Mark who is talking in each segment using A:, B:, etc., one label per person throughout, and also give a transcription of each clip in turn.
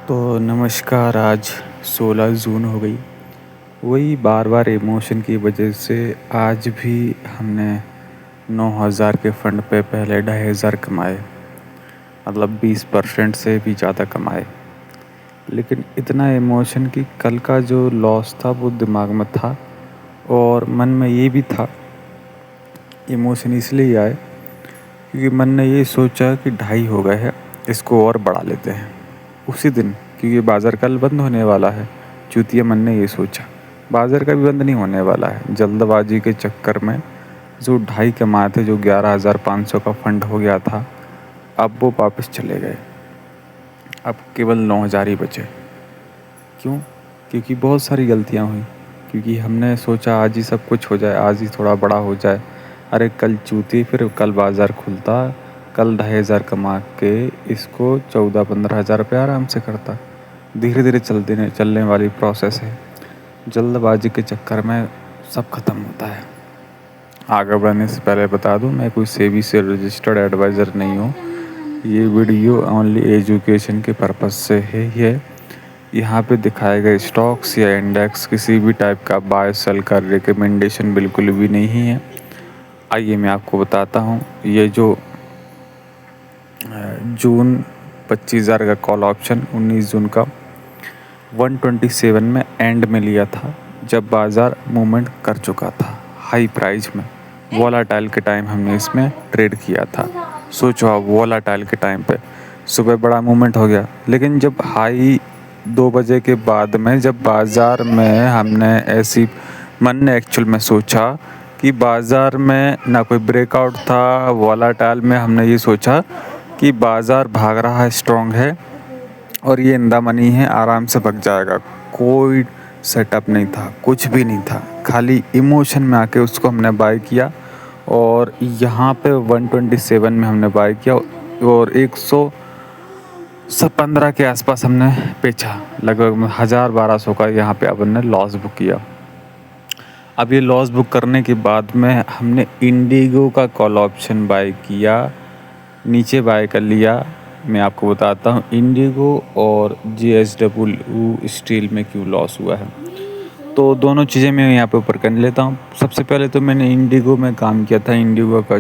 A: तो नमस्कार। आज 16 जून हो गई। वही बार बार इमोशन की वजह से आज भी हमने 9,000 के फंड पे पहले 2,500 कमाए, मतलब 20% से भी ज़्यादा कमाए। लेकिन इतना इमोशन कि कल का जो लॉस था वो दिमाग में था और मन में ये भी था। इमोशन इसलिए आए क्योंकि मन ने ये सोचा कि 2.5 हो गए हैं, इसको और बढ़ा लेते हैं उसी दिन, क्योंकि बाज़ार कल बंद होने वाला है। चूतिया मन ने ये सोचा बाज़ार का भी बंद नहीं होने वाला है। जल्दबाजी के चक्कर में जो 2.5 कमाए थे, जो 11,500 का फंड हो गया था, अब वो वापस चले गए। अब केवल 9,000 ही बचे। क्यों? क्योंकि बहुत सारी गलतियाँ हुई। क्योंकि हमने सोचा आज ही सब कुछ हो जाए, आज ही थोड़ा बड़ा हो जाए। अरे कल चूती, फिर कल बाज़ार खुलता, कल 2,500 कमा के इसको 14-15 हज़ार रुपये आराम से करता। धीरे धीरे चलने वाली प्रोसेस है। जल्दबाजी के चक्कर में सब खत्म होता है। आगे बढ़ने से पहले बता दूं, मैं कोई सेबी से रजिस्टर्ड एडवाइज़र नहीं हूँ। ये वीडियो ओनली एजुकेशन के पर्पज़ से है। ये यहाँ पे दिखाए गए स्टॉक्स या इंडेक्स किसी भी टाइप का बाय सेल का रिकमेंडेशन बिल्कुल भी नहीं है। आइए मैं आपको बताता हूँ। ये जो जून 25,000 का कॉल ऑप्शन 19 जून का 127 में एंड में लिया था, जब बाज़ार मूवमेंट कर चुका था हाई प्राइस में। वोलाटाइल के टाइम हमने इसमें ट्रेड किया था। सोचो आप, वोलाटाइल के टाइम पे सुबह बड़ा मूवमेंट हो गया, लेकिन जब हाई 2 बजे के बाद में जब बाज़ार में हमने ऐसी मन ने एक्चुअल में सोचा कि बाज़ार में ना कोई ब्रेकआउट था। वोलाटाइल में हमने ये सोचा कि बाज़ार भाग रहा है, स्ट्रॉन्ग है और ये इंदा मनी है, आराम से भाग जाएगा। कोई सेटअप नहीं था, कुछ भी नहीं था, खाली इमोशन में आके उसको हमने बाय किया। और यहाँ पे 127 में हमने बाय किया और 115 के आसपास हमने बेचा। लगभग 1,000-1,200 का यहाँ पे अपन ने लॉस बुक किया। अब ये लॉस बुक करने के बाद में हमने इंडिगो का कॉल ऑप्शन बाय किया, नीचे बाय कर लिया। मैं आपको बताता हूँ इंडिगो और JSW स्टील में क्यों लॉस हुआ है। तो दोनों चीज़ें मैं यहाँ पे ऊपर कर लेता हूँ। सबसे पहले तो मैंने इंडिगो में काम किया था। इंडिगो का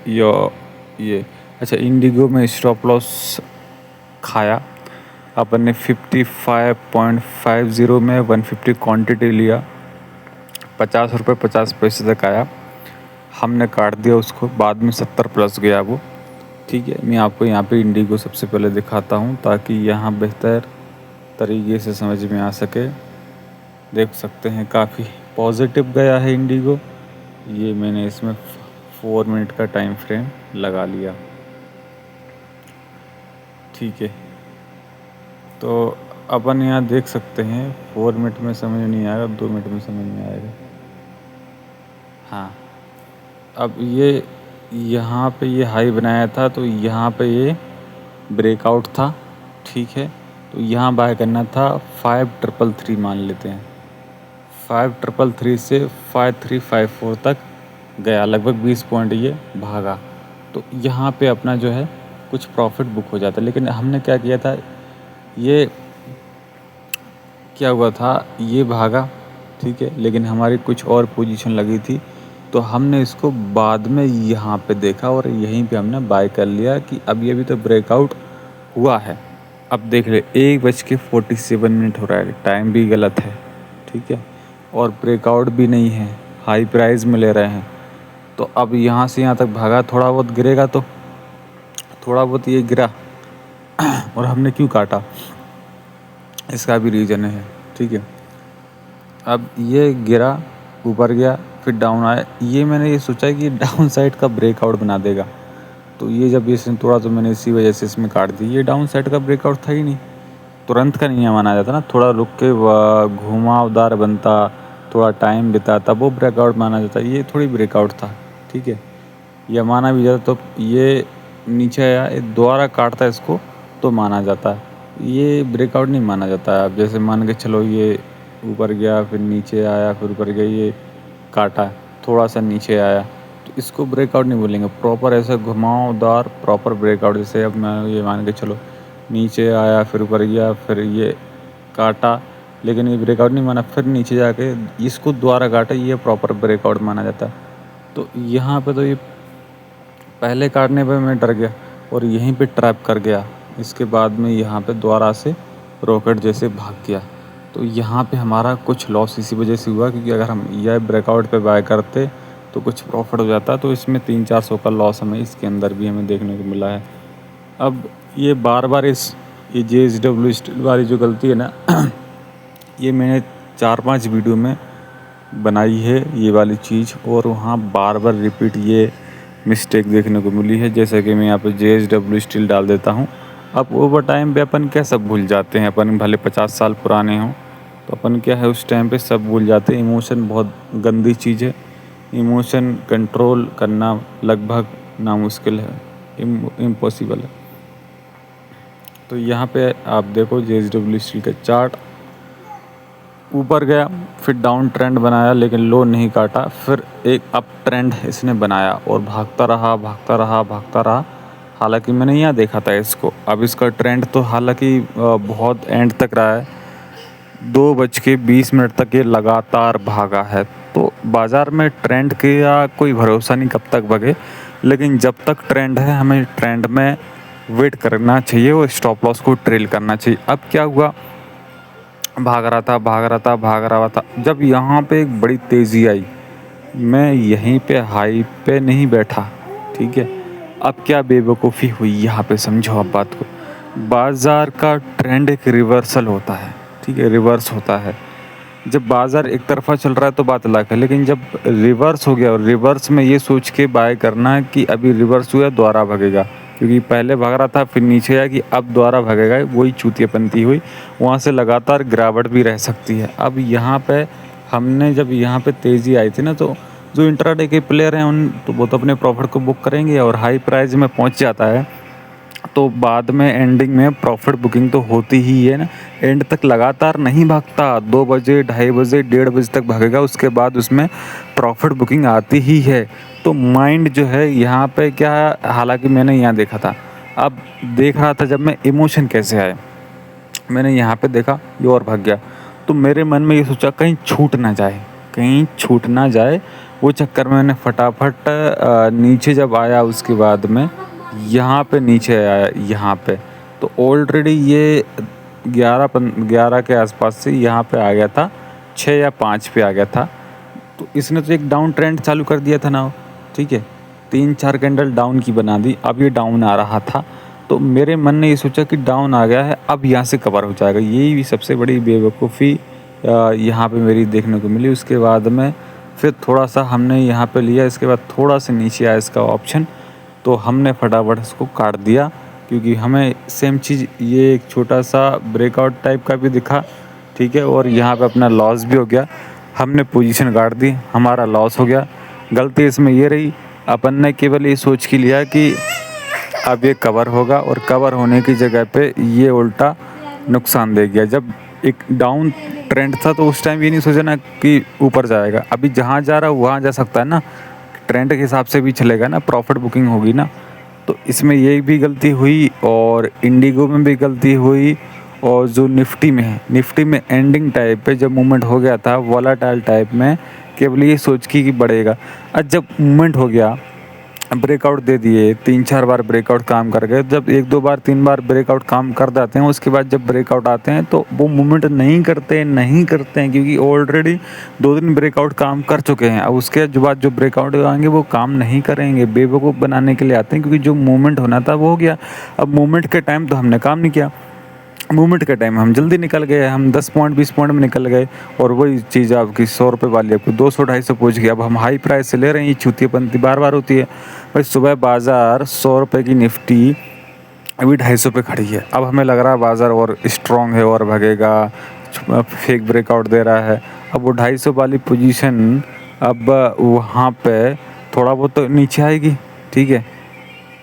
A: ये अच्छा, इंडिगो में स्टॉप लॉस खाया। अपन ने 55.50 में 150 क्वांटिटी लिया, 50 रुपये 50 पैसे तक आया। हमने काट दिया उसको, बाद में 70 प्लस गया वो। ठीक है, मैं आपको यहाँ पे इंडिगो सबसे पहले दिखाता हूँ ताकि यहाँ बेहतर तरीके से समझ में आ सके। देख सकते हैं काफ़ी पॉजिटिव गया है इंडिगो। ये मैंने इसमें 4 मिनट का टाइम फ्रेम लगा लिया। ठीक है, तो अपन यहाँ देख सकते हैं 4 मिनट में समझ नहीं आएगा, 2 मिनट में समझ में आएगा। हाँ, अब ये यहाँ पे ये हाई बनाया था, तो यहाँ पे ये ब्रेकआउट था। ठीक है, तो यहाँ बाय करना था 5,333 मान लेते हैं। 5,333 से 5,354 तक गया, लगभग 20 पॉइंट ये भागा। तो यहाँ पे अपना जो है कुछ प्रॉफिट बुक हो जाता। लेकिन हमने क्या किया था, ये क्या हुआ था, ये भागा। ठीक है, लेकिन हमारी कुछ और पोजीशन लगी थी, तो हमने इसको बाद में यहाँ पे देखा और यहीं पे हमने बाय कर लिया कि अभी तो ब्रेकआउट हुआ है। अब देख ले 1:47 हो रहा है, टाइम भी गलत है। ठीक है, और ब्रेकआउट भी नहीं है, हाई प्राइस में ले रहे हैं। तो अब यहाँ से यहाँ तक भागा, थोड़ा बहुत गिरेगा, तो थोड़ा बहुत ये गिरा और हमने क्यों काटा, इसका भी रीज़न है। ठीक है, अब ये गिरा, ऊपर गया, फिर डाउन आया। ये मैंने ये सोचा कि डाउन साइड का ब्रेकआउट बना देगा, तो ये जब इसने तोड़ा तो मैंने इसी वजह से इसमें काट दी। ये डाउन साइड का ब्रेकआउट था ही नहीं, तुरंत का नहीं माना जाता ना, थोड़ा रुक के घुमावदार बनता, थोड़ा टाइम बिताता, वो ब्रेकआउट माना जाता। ये थोड़ी ब्रेकआउट था। ठीक है, यह माना भी जाता तो ये नीचे आया, ये दोबारा काटता इसको तो माना जाता है, ये ब्रेकआउट नहीं माना जाता है। अब जैसे मान के चलो ये ऊपर गया, फिर नीचे आया, फिर ऊपर गया, ये काटा, थोड़ा सा नीचे आया, तो इसको ब्रेकआउट नहीं बोलेंगे। प्रॉपर ऐसा घुमावदार प्रॉपर ब्रेकआउट, जैसे अब मैं ये मान के चलो नीचे आया, फिर ऊपर गया, फिर ये काटा, लेकिन ये ब्रेकआउट नहीं माना। फिर नीचे जाके इसको दोबारा काटा, ये प्रॉपर ब्रेकआउट माना जाता है। तो यहाँ पे तो ये पहले काटने पे मैं डर गया और यहीं पे ट्रैप कर गया। इसके बाद में यहाँ पे दोबारा से रॉकेट जैसे भाग गया। तो यहाँ पे हमारा कुछ लॉस इसी वजह से हुआ, क्योंकि अगर हम यह ब्रेकआउट पे बाय करते तो कुछ प्रॉफिट हो जाता। तो इसमें 300-400 का लॉस हमें इसके अंदर भी हमें देखने को मिला है। अब ये बार बार ये JSW स्टील वाली जो गलती है ना ये मैंने 4-5 वीडियो में बनाई है ये वाली चीज़, और वहाँ बार बार रिपीट ये मिस्टेक देखने को मिली है। जैसे कि मैं यहाँ पे JSW स्टील डाल देता हूँ। अब ओवर टाइम पे अपन क्या सब भूल जाते हैं, अपन भले 50 साल पुराने हों तो अपन क्या है उस टाइम पे सब भूल जाते हैं। इमोशन बहुत गंदी चीज़ है, इमोशन कंट्रोल करना लगभग नामुश्किल है, इम्पॉसिबल है। तो यहाँ पे आप देखो JSW स्टील का चार्ट ऊपर गया, फिर डाउन ट्रेंड बनाया लेकिन लो नहीं काटा, फिर एक अप ट्रेंड इसने बनाया और भागता रहा भागता रहा भागता रहा। हालांकि मैंने यहाँ देखा था इसको, अब इसका ट्रेंड तो हालांकि बहुत एंड तक रहा है, 2:20 तक ये लगातार भागा है। तो बाज़ार में ट्रेंड का कोई भरोसा नहीं कब तक भागे, लेकिन जब तक ट्रेंड है हमें ट्रेंड में वेट करना चाहिए और स्टॉप लॉस को ट्रेल करना चाहिए। अब क्या हुआ, भाग रहा था भाग रहा था भाग रहा था, जब यहाँ पे एक बड़ी तेज़ी आई, मैं यहीं पे हाई पे नहीं बैठा, ठीक है। अब क्या बेवकूफ़ी हुई यहाँ पे, समझो आप बात को। बाज़ार का ट्रेंड एक रिवर्सल होता है, ठीक है, रिवर्स होता है। जब बाज़ार एक तरफा चल रहा है तो बात अलग है, लेकिन जब रिवर्स हो गया और रिवर्स में ये सोच के बाय करना है कि अभी रिवर्स हुआ दोबारा भागेगा, क्योंकि पहले भाग रहा था फिर नीचे आया कि अब दोबारा भागेगा, वही चूतियापंती हुई। वहाँ से लगातार गिरावट भी रह सकती है। अब यहाँ पे हमने जब यहाँ पे तेज़ी आई थी ना, तो जो इंट्राडे के प्लेयर हैं उन तो वो तो अपने प्रॉफिट को बुक करेंगे और हाई प्राइस में पहुँच जाता है, तो बाद में एंडिंग में प्रॉफिट बुकिंग तो होती ही है ना। एंड तक लगातार नहीं भागता, 2 बजे 2:30 बजे 1:30 बजे तक भागेगा, उसके बाद उसमें प्रॉफिट बुकिंग आती ही है। तो माइंड जो है यहाँ पे क्या, हालांकि मैंने यहाँ देखा था, अब देख रहा था जब मैं, इमोशन कैसे आए, मैंने यहाँ पे देखा ये और भाग गया, तो मेरे मन में ये सोचा कहीं छूट ना जाए, कहीं छूट ना जाए। वो चक्कर में मैंने फटाफट नीचे जब आया उसके बाद में यहाँ पे नीचे आया यहाँ पे, तो ऑलरेडी ये 11 के आसपास से यहाँ पे आ गया था, 6 या 5 पे आ गया था। तो इसने तो एक डाउन ट्रेंड चालू कर दिया था ना, ठीक है, 3-4 कैंडल डाउन की बना दी। अब ये डाउन आ रहा था, तो मेरे मन ने ये सोचा कि डाउन आ गया है, अब यहाँ से कवर हो जाएगा। यही भी सबसे बड़ी बेवकूफ़ी यहाँ पे मेरी देखने को मिली। उसके बाद में फिर थोड़ा सा हमने यहाँ पे लिया, इसके बाद थोड़ा सा नीचे आया इसका ऑप्शन, तो हमने फटाफट इसको काट दिया, क्योंकि हमें सेम चीज़ ये एक छोटा सा ब्रेकआउट टाइप का भी दिखा, ठीक है, और यहाँ पे अपना लॉस भी हो गया। हमने पोजीशन काट दी, हमारा लॉस हो गया। गलती इसमें ये रही, अपन ने केवल ये सोच के लिया कि अब ये कवर होगा, और कवर होने की जगह पे ये उल्टा नुकसान दे गया। जब एक डाउन ट्रेंड था तो उस टाइम ये नहीं सोचा ना कि ऊपर जाएगा, अभी जहाँ जा रहा है वहाँ जा सकता है ना, ट्रेंड के हिसाब से भी चलेगा ना, प्रॉफिट बुकिंग होगी ना। तो इसमें ये भी गलती हुई, और इंडिगो में भी गलती हुई, और जो निफ्टी में है, निफ्टी में एंडिंग टाइप पे जब मूवमेंट हो गया था वॉलेटाइल टाइप में, केवल ये सोच की कि बढ़ेगा। अब जब मूवमेंट हो गया, ब्रेकआउट दे दिए, 3-4 बार ब्रेकआउट काम कर गए, जब 1-2 बार 3 बार ब्रेकआउट काम कर जाते हैं, उसके बाद जब ब्रेकआउट आते हैं तो वो मूवमेंट नहीं करते हैं, क्योंकि ऑलरेडी 2 दिन ब्रेकआउट काम कर चुके हैं। अब उसके बाद जो ब्रेकआउट आएंगे वो काम नहीं करेंगे, बेवकूफ़ बनाने के लिए आते हैं, क्योंकि जो मूवमेंट होना था वो हो गया। अब मूवमेंट के टाइम तो हमने काम नहीं किया, मूवमेंट के टाइम हम जल्दी निकल गए, हम 10 पॉइंट 20 पॉइंट में निकल गए, और वही चीज़ आपकी 100 रुपये वाली आपको 200-250 पहुँच गई। अब हम हाई प्राइस से ले रहे हैं, ये चूतियापंती बार बार होती है भाई। सुबह बाज़ार 100 रुपये की निफ्टी अभी 250 पे खड़ी है, अब हमें लग रहा है बाज़ार और स्ट्रॉन्ग है और भगेगा, फेक ब्रेकआउट दे रहा है। अब वो 250 वाली पोजीशन अब वहाँ पे थोड़ा बहुत तो नीचे आएगी, ठीक है।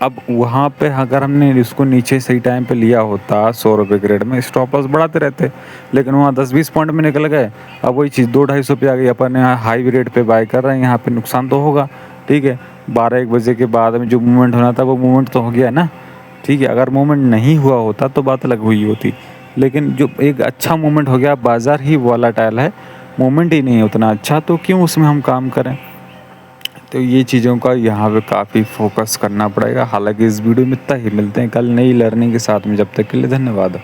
A: अब वहाँ पे अगर हमने इसको नीचे सही टाइम पे लिया होता 100 रुपये ग्रेड में, स्टॉप लॉस बढ़ाते रहते, लेकिन वहाँ 10-20 पॉइंट में निकल गए। अब वही चीज़ 2-250 पे आ गई, अपन यहाँ हाई रेट पे बाय कर रहे हैं, यहाँ पे नुकसान तो होगा, ठीक है। 12-1 बजे के बाद में जो मूवमेंट होना था वो मूवमेंट तो हो गया ना। ठीक है, अगर मूवमेंट नहीं हुआ होता तो बात अलग हुई होती, लेकिन जो एक अच्छा मूवमेंट हो गया, बाज़ार ही वॉलेटाइल है, मूवमेंट ही नहीं है उतना अच्छा, तो क्यों उसमें हम काम करें। तो ये चीज़ों का यहाँ पे काफ़ी फोकस करना पड़ेगा। हालांकि इस वीडियो में इतना ही, मिलते हैं कल नई लर्निंग के साथ में, जब तक के लिए धन्यवाद।